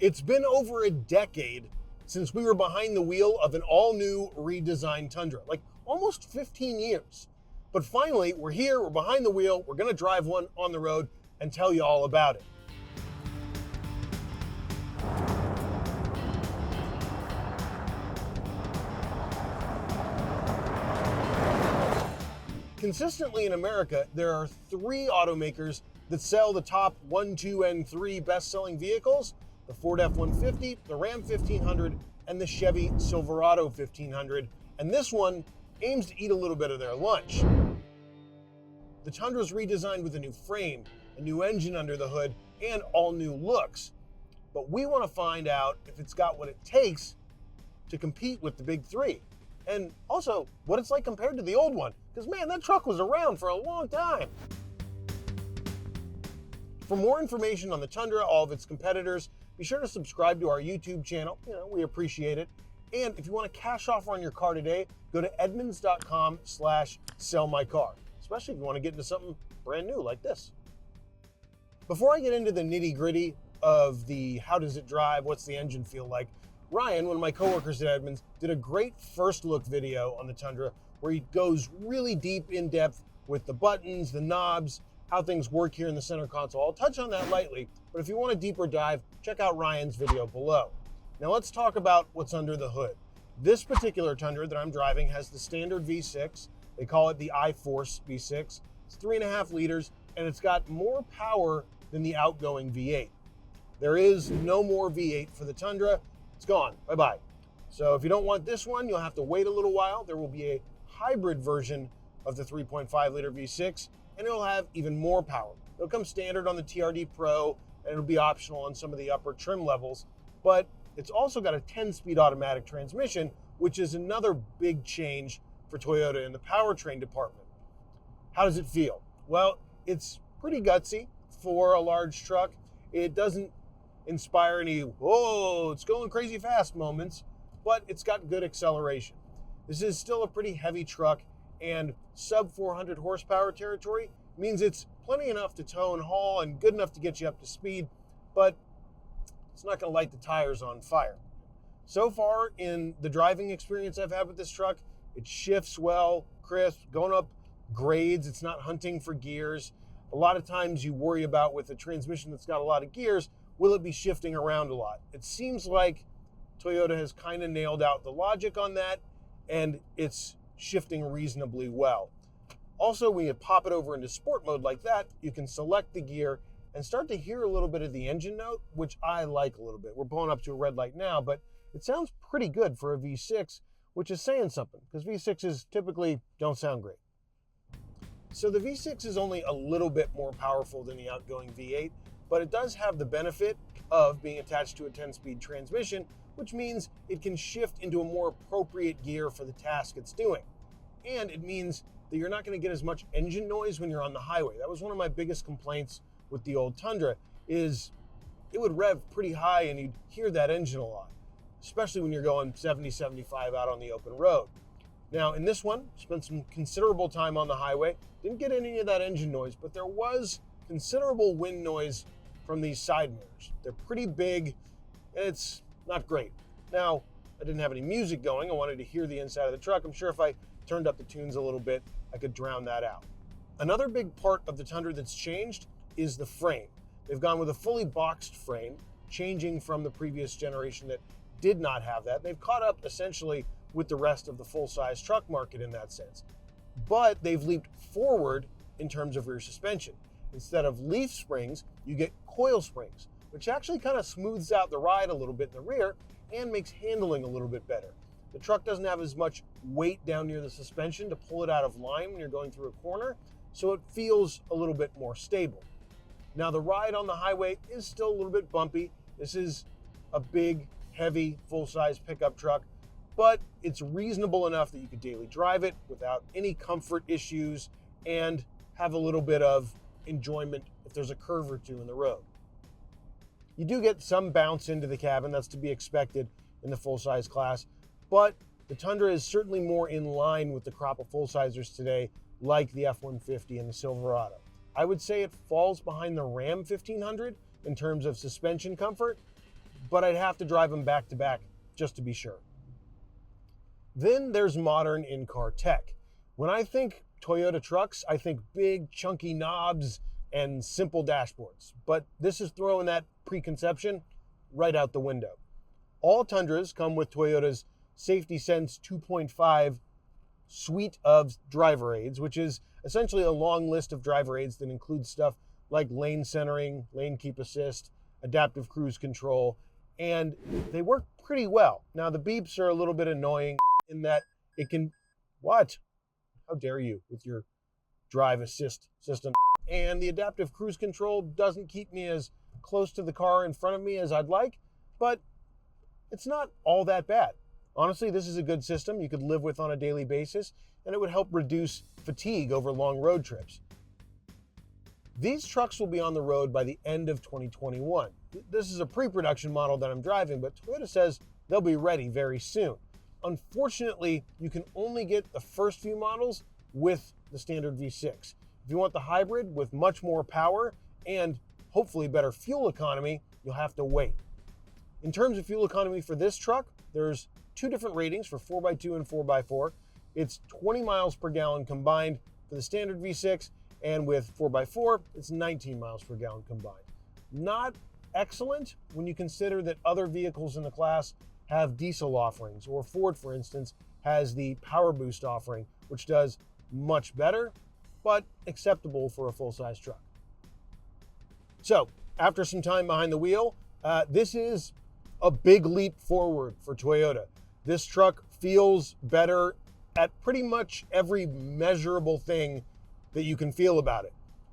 It's been over a decade since we were behind the wheel of an all-new redesigned Tundra, like almost 15 years. But finally, we're here, we're behind the wheel, we're gonna drive one on the road and tell you all about it. Consistently in America, there are 3 automakers that sell the top 1, 2, and 3 best-selling vehicles: the Ford F-150, the Ram 1500, and the Chevy Silverado 1500. And this one aims to eat a little bit of their lunch. The Tundra's redesigned with a new frame, a new engine under the hood, and all new looks. But we want to find out if it's got what it takes to compete with the big 3. And also, what it's like compared to the old one. Because man, that truck was around for a long time. For more information on the Tundra, all of its competitors, be sure to subscribe to our YouTube channel. We appreciate it. And if you want to cash offer on your car today, go to edmunds.com/sellmycar, especially if you want to get into something brand new like this. Before I get into the nitty gritty of the how does it drive, what's the engine feel like, Ryan, one of my coworkers at Edmunds, did a great first look video on the Tundra where he goes really deep in depth with the buttons, the knobs, how things work here in the center console. I'll touch on that lightly, but if you want a deeper dive, check out Ryan's video below. Now let's talk about what's under the hood. This particular Tundra that I'm driving has the standard V6. They call it the iForce V6. It's 3.5 liters, and it's got more power than the outgoing V8. There is no more V8 for the Tundra. It's gone, bye-bye. So if you don't want this one, you'll have to wait a little while. There will be a hybrid version of the 3.5 liter V6, and it'll have even more power. It'll come standard on the TRD Pro, and it'll be optional on some of the upper trim levels, but it's also got a 10-speed automatic transmission, which is another big change for Toyota in the powertrain department. How does it feel? Well, it's pretty gutsy for a large truck. It doesn't inspire any, whoa, it's going crazy fast moments, but it's got good acceleration. This is still a pretty heavy truck, and sub 400 horsepower territory means it's plenty enough to tow and haul and good enough to get you up to speed, but it's not going to light the tires on fire. So far in the driving experience I've had with this truck, it shifts well, crisp, going up grades. It's not hunting for gears. A lot of times you worry about with a transmission that's got a lot of gears, will it be shifting around a lot? It seems like Toyota has kind of nailed out the logic on that, and it's shifting reasonably well. Also, when you pop it over into sport mode like that, you can select the gear and start to hear a little bit of the engine note, which I like a little bit. We're pulling up to a red light now, but it sounds pretty good for a V6, which is saying something, because V6s typically don't sound great. So the V6 is only a little bit more powerful than the outgoing V8, but it does have the benefit of being attached to a 10-speed transmission, which means it can shift into a more appropriate gear for the task it's doing. And it means that you're not going to get as much engine noise when you're on the highway. That was one of my biggest complaints with the old Tundra, is it would rev pretty high and you'd hear that engine a lot, especially when you're going 70, 75 out on the open road. Now in this one, spent some considerable time on the highway, didn't get any of that engine noise, but there was considerable wind noise from these side mirrors. They're pretty big, and it's not great. Now, I didn't have any music going. I wanted to hear the inside of the truck. I'm sure if I turned up the tunes a little bit, I could drown that out. Another big part of the Tundra that's changed is the frame. They've gone with a fully boxed frame, changing from the previous generation that did not have that. They've caught up essentially with the rest of the full-size truck market in that sense. But they've leaped forward in terms of rear suspension. Instead of leaf springs, you get coil springs, which actually kind of smooths out the ride a little bit in the rear and makes handling a little bit better. The truck doesn't have as much weight down near the suspension to pull it out of line when you're going through a corner, so it feels a little bit more stable. Now the ride on the highway is still a little bit bumpy. This is a big, heavy, full-size pickup truck, but it's reasonable enough that you could daily drive it without any comfort issues and have a little bit of enjoyment if there's a curve or two in the road. You do get some bounce into the cabin, that's to be expected in the full-size class, but the Tundra is certainly more in line with the crop of full-sizers today, like the F-150 and the Silverado. I would say it falls behind the Ram 1500 in terms of suspension comfort, but I'd have to drive them back to back just to be sure. Then there's modern in-car tech. When I think Toyota trucks, I think big, chunky knobs and simple dashboards. But this is throwing that preconception right out the window. All Tundras come with Toyota's Safety Sense 2.5 suite of driver aids, which is essentially a long list of driver aids that includes stuff like lane centering, lane keep assist, adaptive cruise control, and they work pretty well. Now, the beeps are a little bit annoying in that it can... What? How dare you with your drive assist system? And the adaptive cruise control doesn't keep me as close to the car in front of me as I'd like, but it's not all that bad. Honestly, this is a good system you could live with on a daily basis, and it would help reduce fatigue over long road trips. These trucks will be on the road by the end of 2021. This is a pre-production model that I'm driving, but Toyota says they'll be ready very soon. Unfortunately, you can only get the first few models with the standard V6. If you want the hybrid with much more power and hopefully better fuel economy, you'll have to wait. In terms of fuel economy for this truck, there's two different ratings for 4x2 and 4x4. It's 20 miles per gallon combined for the standard V6, and with 4x4, it's 19 miles per gallon combined. Not excellent when you consider that other vehicles in the class have diesel offerings, or Ford, for instance, has the Power Boost offering, which does much better, but acceptable for a full-size truck. So, after some time behind the wheel, this is a big leap forward for Toyota. This truck feels better at pretty much every measurable thing that you can feel about it.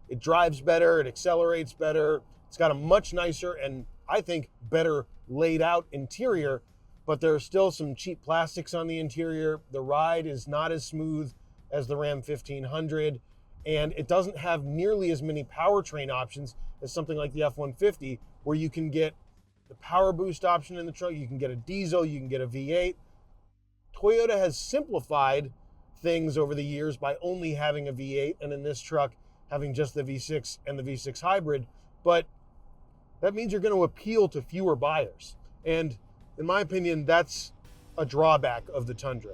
It drives better, it accelerates better, it's got a much nicer and I think better laid out interior, but there are still some cheap plastics on the interior. The ride is not as smooth as the Ram 1500, and it doesn't have nearly as many powertrain options as something like the F-150, where you can get the Power Boost option in the truck, you can get a diesel, you can get a V8. Toyota has simplified things over the years by only having a V8, and in this truck having just the V6 and the V6 hybrid, but that means you're going to appeal to fewer buyers. And in my opinion, that's a drawback of the Tundra.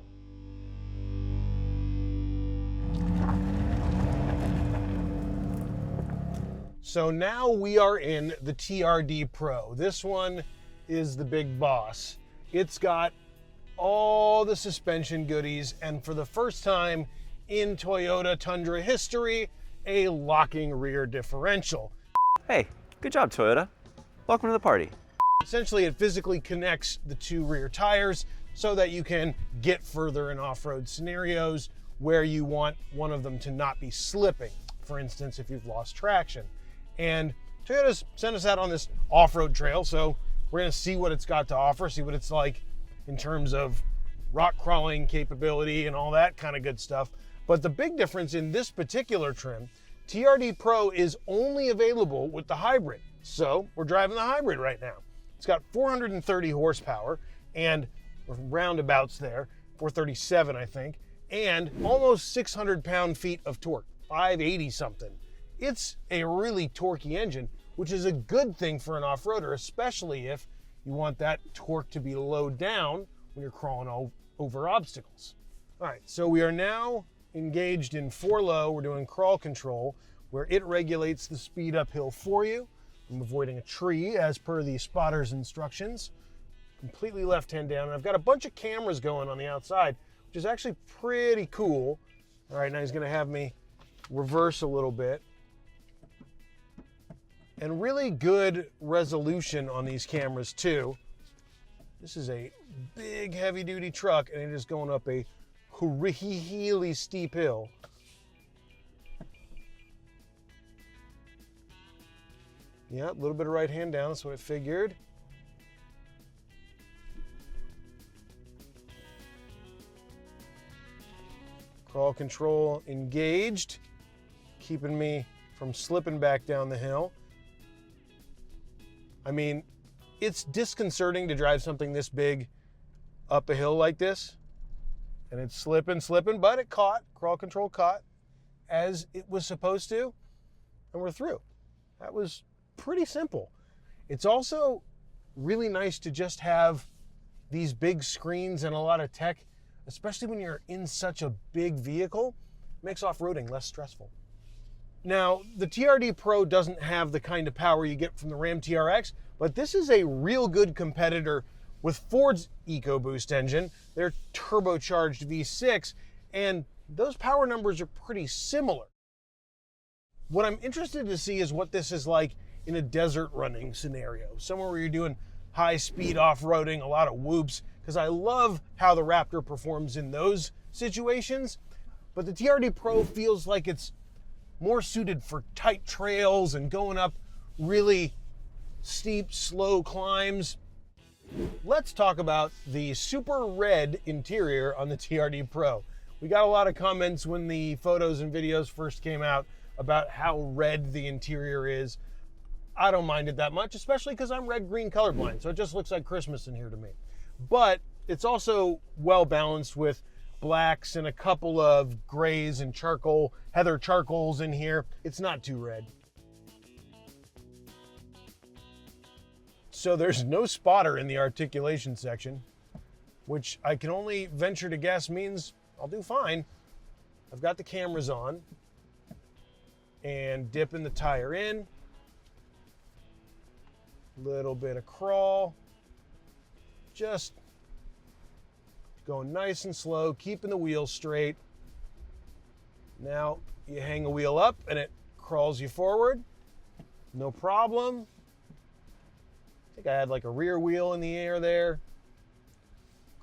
So now we are in the TRD Pro. This one is the big boss. It's got all the suspension goodies, and for the first time in Toyota Tundra history, a locking rear differential. Hey, good job, Toyota. Welcome to the party. Essentially, it physically connects the two rear tires so that you can get further in off-road scenarios where you want one of them to not be slipping. For instance, if you've lost traction. And Toyota's sent us out on this off-road trail, so we're gonna see what it's got to offer, see what it's like in terms of rock crawling capability and all that kind of good stuff. But the big difference in this particular trim, TRD Pro is only available with the hybrid. So we're driving the hybrid right now. It's got 430 horsepower and roundabouts there, 437 I think, and almost 600 pound-feet of torque, 580 something. It's a really torquey engine, which is a good thing for an off-roader, especially if you want that torque to be low down when you're crawling over obstacles. All right, so we are now engaged in 4-low. We're doing crawl control, where it regulates the speed uphill for you. I'm avoiding a tree as per the spotter's instructions. Completely left hand down. And I've got a bunch of cameras going on the outside, which is actually pretty cool. All right, now he's gonna have me reverse a little bit. And really good resolution on these cameras too. This is a big heavy duty truck and it is going up a really steep hill. Yeah, a little bit of right hand down, that's what I figured. Crawl control engaged, keeping me from slipping back down the hill. I mean, it's disconcerting to drive something this big up a hill like this. And it's slipping, but it caught, crawl control caught as it was supposed to, and we're through. That was pretty simple. It's also really nice to just have these big screens and a lot of tech, especially when you're in such a big vehicle. It makes off-roading less stressful. Now, the TRD Pro doesn't have the kind of power you get from the Ram TRX, but this is a real good competitor with Ford's EcoBoost engine, their turbocharged V6, and those power numbers are pretty similar. What I'm interested to see is what this is like in a desert running scenario, somewhere where you're doing high-speed off-roading, a lot of whoops, because I love how the Raptor performs in those situations, but the TRD Pro feels like it's more suited for tight trails and going up really steep, slow climbs. Let's talk about the super red interior on the TRD Pro. We got a lot of comments when the photos and videos first came out about how red the interior is. I don't mind it that much, especially because I'm red-green colorblind, so it just looks like Christmas in here to me. But it's also well balanced with blacks and a couple of grays and charcoal, heather charcoals in here. It's not too red. So there's no spotter in the articulation section, which I can only venture to guess means I'll do fine. I've got the cameras on and dipping the tire in. Little bit of crawl. Just going nice and slow, keeping the wheels straight. Now you hang a wheel up and it crawls you forward. No problem. I think I had like a rear wheel in the air there.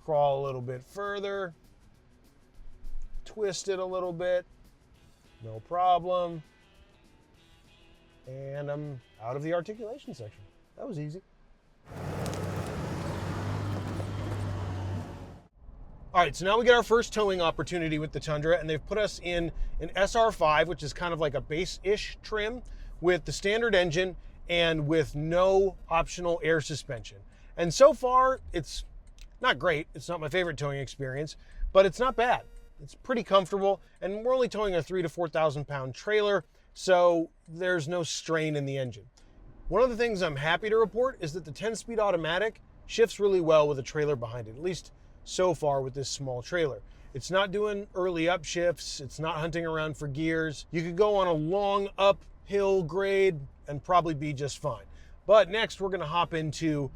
Crawl a little bit further. Twist it a little bit. No problem. And I'm out of the articulation section. That was easy. All right, so now we get our first towing opportunity with the Tundra, and they've put us in an SR5, which is kind of like a base-ish trim with the standard engine and with no optional air suspension. And so far, it's not great. It's not my favorite towing experience, but it's not bad. It's pretty comfortable, and we're only towing a 3,000 to 4,000 pound trailer, so there's no strain in the engine. One of the things I'm happy to report is that the 10-speed automatic shifts really well with a trailer behind it, at least so far with this small trailer. It's not doing early upshifts. It's not hunting around for gears. You could go on a long uphill grade and probably be just fine. But next we're gonna hop into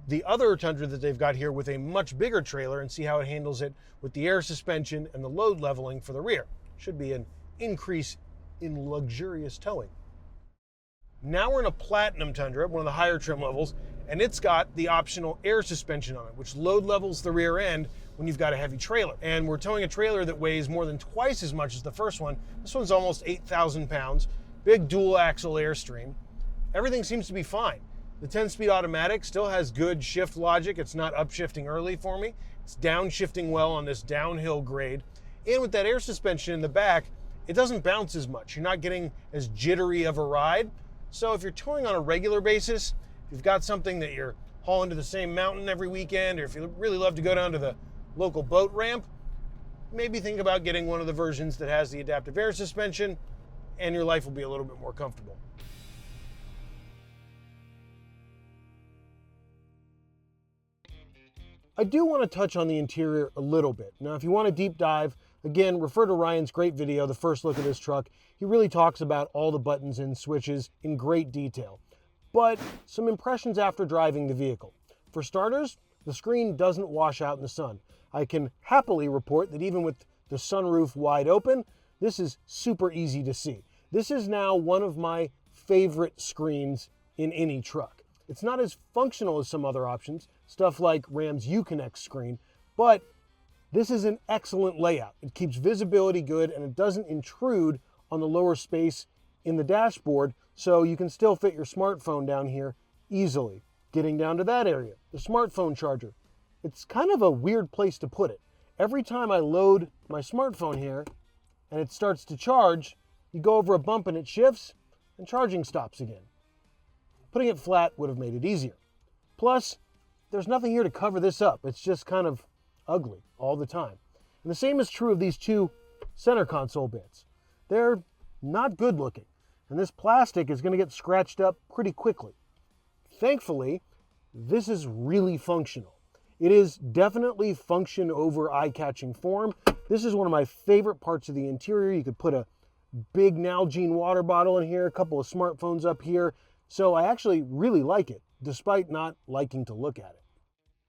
the other Tundra that they've got here with a much bigger trailer and see how it handles it with the air suspension and the load leveling for the rear. Should be an increase in luxurious towing. Now we're in a Platinum Tundra, one of the higher trim levels, and it's got the optional air suspension on it, which load levels the rear end when you've got a heavy trailer. And we're towing a trailer that weighs more than twice as much as the first one. This one's almost 8,000 pounds, big dual axle Airstream. Everything seems to be fine. The 10-speed automatic still has good shift logic. It's not upshifting early for me. It's downshifting well on this downhill grade. And with that air suspension in the back, it doesn't bounce as much. You're not getting as jittery of a ride. So if you're towing on a regular basis, if you've got something that you're hauling to the same mountain every weekend, or if you really love to go down to the local boat ramp, maybe think about getting one of the versions that has the adaptive air suspension, and your life will be a little bit more comfortable. I do want to touch on the interior a little bit. Now, if you want a deep dive, again, refer to Ryan's great video, The First Look at This Truck. He really talks about all the buttons and switches in great detail. But some impressions after driving the vehicle. For starters, the screen doesn't wash out in the sun. I can happily report that even with the sunroof wide open, this is super easy to see. This is now one of my favorite screens in any truck. It's not as functional as some other options, stuff like Ram's Uconnect screen, but this is an excellent layout. It keeps visibility good and it doesn't intrude on the lower space in the dashboard, so you can still fit your smartphone down here easily. Getting down to that area, the smartphone charger. It's kind of a weird place to put it. Every time I load my smartphone here and it starts to charge, you go over a bump and it shifts and charging stops again. Putting it flat would have made it easier. Plus, there's nothing here to cover this up. It's just kind of ugly all the time. And the same is true of these two center console bits. They're not good looking, and this plastic is going to get scratched up pretty quickly. Thankfully, this is really functional. It is definitely function over eye-catching form. This is one of my favorite parts of the interior. You could put a big Nalgene water bottle in here, a couple of smartphones up here. So I actually really like it, despite not liking to look at it.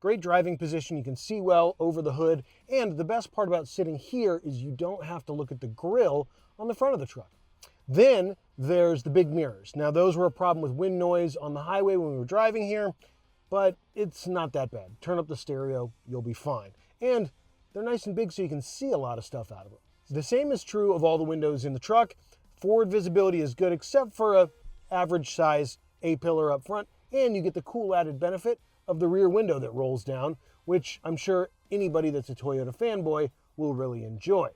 Great driving position, you can see well over the hood, and the best part about sitting here is you don't have to look at the grille on the front of the truck. Then there's the big mirrors. Now those were a problem with wind noise on the highway when we were driving here, but it's not that bad. Turn up the stereo, you'll be fine. And they're nice and big so you can see a lot of stuff out of them. The same is true of all the windows in the truck. Forward visibility is good except for a average size A-pillar up front, and you get the cool added benefit of the rear window that rolls down, which I'm sure anybody that's a Toyota fanboy will really enjoy.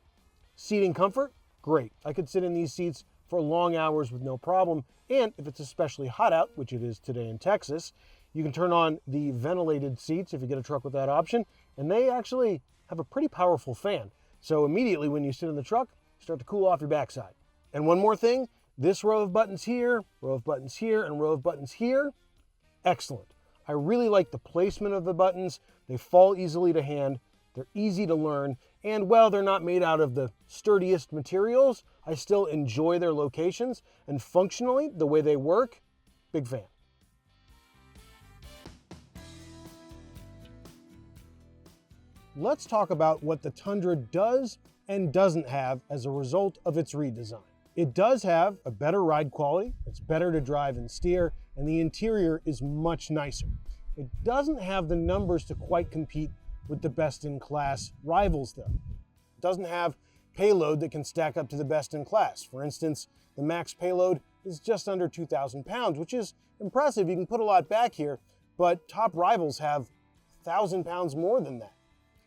Seating comfort, great. I could sit in these seats for long hours with no problem, and if it's especially hot out, which it is today in Texas, you can turn on the ventilated seats if you get a truck with that option, and they actually have a pretty powerful fan. So immediately when you sit in the truck, you start to cool off your backside. And one more thing, this row of buttons here, row of buttons here, and row of buttons here, excellent. I really like the placement of the buttons. They fall easily to hand, they're easy to learn, and while they're not made out of the sturdiest materials, I still enjoy their locations, and functionally, the way they work, big fan. Let's talk about what the Tundra does and doesn't have as a result of its redesign. It does have a better ride quality, it's better to drive and steer, and the interior is much nicer. It doesn't have the numbers to quite compete with the best-in-class rivals though. It doesn't have payload that can stack up to the best in class. For instance, the max payload is just under 2,000 pounds, which is impressive. You can put a lot back here, but top rivals have 1,000 pounds more than that.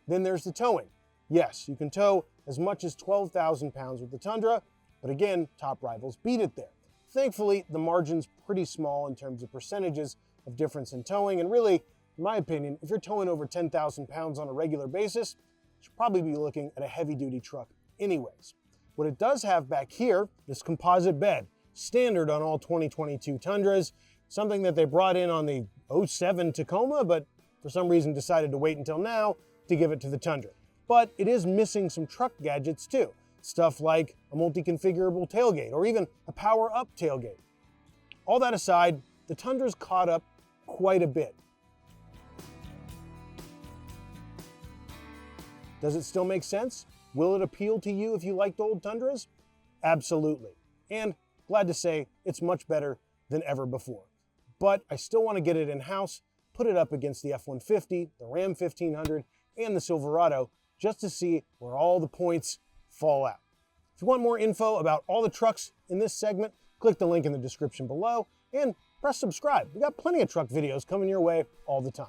Then there's the towing. Yes, you can tow as much as 12,000 pounds with the Tundra, but again, top rivals beat it there. Thankfully, the margin's pretty small in terms of percentages of difference in towing, and really, in my opinion, if you're towing over 10,000 pounds on a regular basis, you should probably be looking at a heavy-duty truck anyways. What it does have back here, this composite bed, standard on all 2022 Tundras, something that they brought in on the 07 Tacoma, but for some reason decided to wait until now to give it to the Tundra. But it is missing some truck gadgets too. Stuff like a multi-configurable tailgate or even a power-up tailgate. All that aside, the Tundra's caught up quite a bit. Does it still make sense? Will it appeal to you if you liked old Tundras? Absolutely. And glad to say it's much better than ever before. But I still want to get it in-house, put it up against the F-150, the Ram 1500, and the Silverado just to see where all the points fall out. If you want more info about all the trucks in this segment, click the link in the description below and press subscribe. We got plenty of truck videos coming your way all the time.